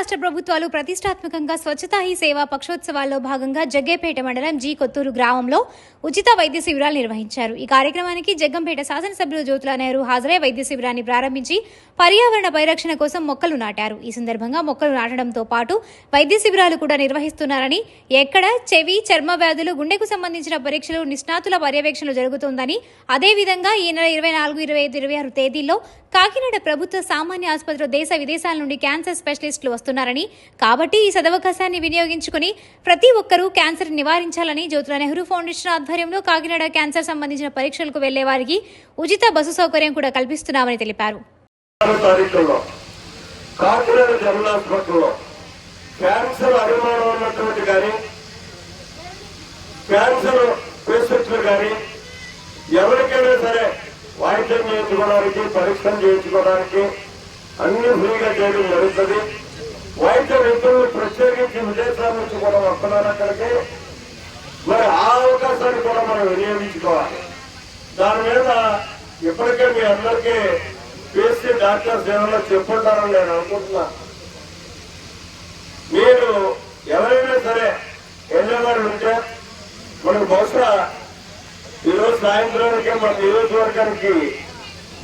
రాష్ట్ర ప్రభుత్వాలు ప్రతిష్టాత్మకంగా స్వచ్ఛతా హీ సేవా పక్షోత్సవాల్లో భాగంగా జగ్గేపేట మండలం జి కొత్తూరు గ్రామంలో ఉచిత వైద్య శిబిరాలు నిర్వహించారు. ఈ కార్యక్రమానికి జగ్గంపేట శాసనసభ్యులు జ్యోతుల నెహ్రూ హాజరై వైద్య శిబిరాన్ని ప్రారంభించి పర్యావరణ పరిరక్షణ కోసం మొక్కలు నాటారు. ఈ సందర్భంగా మొక్కలు నాటడంతో పాటు వైద్య శిబిరాలు కూడా నిర్వహిస్తున్నారని, ఎక్కడ చెవి, చర్మ వ్యాధులు, గుండెకు సంబంధించిన పరీక్షలు నిష్ణాతుల పర్యవేక్షణ జరుగుతోందని, అదేవిధంగా ఈ నెల 24, 25, 26 తేదీల్లో కాకినాడ ప్రభుత్వ సామాన్య ఆసుపత్రిలో దేశ విదేశాల నుండి క్యాన్సర్ స్పెషలిస్టులు వస్తున్నారని, కాబట్టి ఈ సదవకాశాన్ని వినియోగించుకుని ప్రతి ఒక్కరూ క్యాన్సర్ నివారించాలని జ్యోతుల నెహ్రూ ఫౌండేషన్ ఆధ్వర్యంలో కాకినాడ క్యాన్సర్ సంబంధించిన పరీక్షలకు వెళ్లే వారికి ఉచిత బస్సు సౌకర్యం కూడా కల్పిస్తున్నామని తెలిపారు. ఎవరికైనా సరే వైద్యం చేయించుకోవడానికి, పరీక్షలు చేయించుకోవడానికి అన్ని ఫ్రీగా చేయడం జరుగుతుంది. వైద్య నిపుణులు ప్రత్యేకించి విదేశాల నుంచి కూడా వస్తున్నారు అక్కడికి. మరి ఆ అవకాశాన్ని కూడా మనం వినియోగించుకోవాలి. దాని మీద ఇప్పటికే మీ అందరికీ పిఎస్సీ డాక్టర్స్ ఏమన్నా చెప్పుంటారని నేను అనుకుంటున్నా. మీరు ఎవరైనా సరే వెళ్ళేవారు ఉంటే మనకు బహుశా ఈరోజు సాయంత్రానికి మన నియోజకవర్గానికి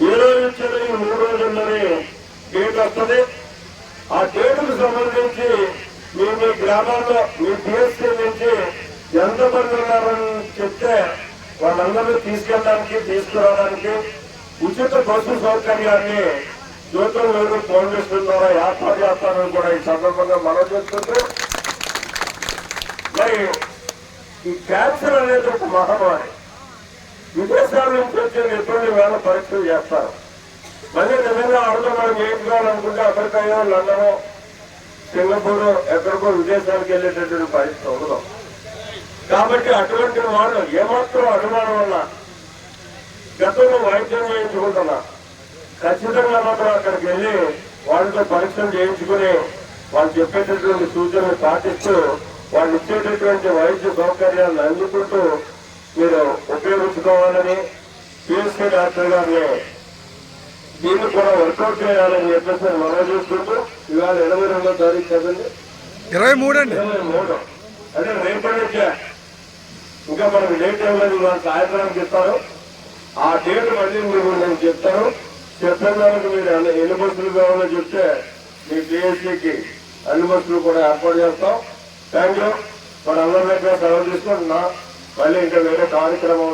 ఈ రోజు ఇచ్చేది 3 రోజుల్లోనే డేట్ వస్తుంది. ఆ డేటుకు సంబంధించి మీ గ్రామాల్లో మీ పిఎస్సీ నుంచి ఎంతమంది ఉన్నారని చెప్తే వాళ్ళందరినీ తీసుకెళ్ళడానికి, తీసుకురావడానికి ఉచిత బస్సు సౌకర్యాన్ని జ్యోతుల నెహ్రూ ఫౌండేషన్ ద్వారా ఏర్పాటు చేస్తారని కూడా ఈ సందర్భంగా మనం చేస్తుంటూ, మరి ఈ క్యాన్సర్ అనేది ఒక మహమ్మారి. విదేశాల నుంచి వచ్చే నిపుణులు వేళ పరీక్షలు చేస్తారు. మళ్ళీ నిజంగా అర్థం మనం చేయించుకోవాలనుకుంటే అమెరికాయో, లండనో, సింగపూర్ ఎక్కడికో విదేశాలకు వెళ్ళేటటువంటి పరిస్థితి ఉండదు. కాబట్టి అటువంటి వాళ్ళు ఏమాత్రం అనుమానం వల్ల గతంలో వైద్యం చేయించుకుంటున్నా ఖచ్చితంగా మాత్రం అక్కడికి వెళ్ళి వాళ్ళతో పరీక్షలు చేయించుకుని వాళ్ళు చెప్పేటటువంటి సూచనలు పాటిస్తూ వాళ్ళు ఇచ్చేటటువంటి వైద్య సౌకర్యాలను అందుకుంటూ మీరు ఉపయోగించుకోవాలని పిఎస్సీ డాక్టర్ గారిని దీన్ని కూడా వర్కౌట్ చేయాలని చెప్పేసి మనం చూసుకుంటూ ఇవాళ 22వ తారీఖు కదండి, 23 అంటే రేపటి నుంచే ఇంకా మనకు డేట్ ఏమలేదు. ఇవాళ సాయంత్రానికి ఇస్తారు. ఆ డేట్ మళ్ళీ మీరు నేను చెప్తాను. చెప్పిన దానికి మీరు ఎన్ని బస్సులు కావాలో చెప్తే మీ పిఎస్సీకి అన్ని బస్సులు కూడా ఏర్పాటు చేస్తాం. Thank you. మన అందరి దగ్గర సెలవు తీసుకుంటున్నా. మళ్ళీ ఇంకా వేరే కార్యక్రమం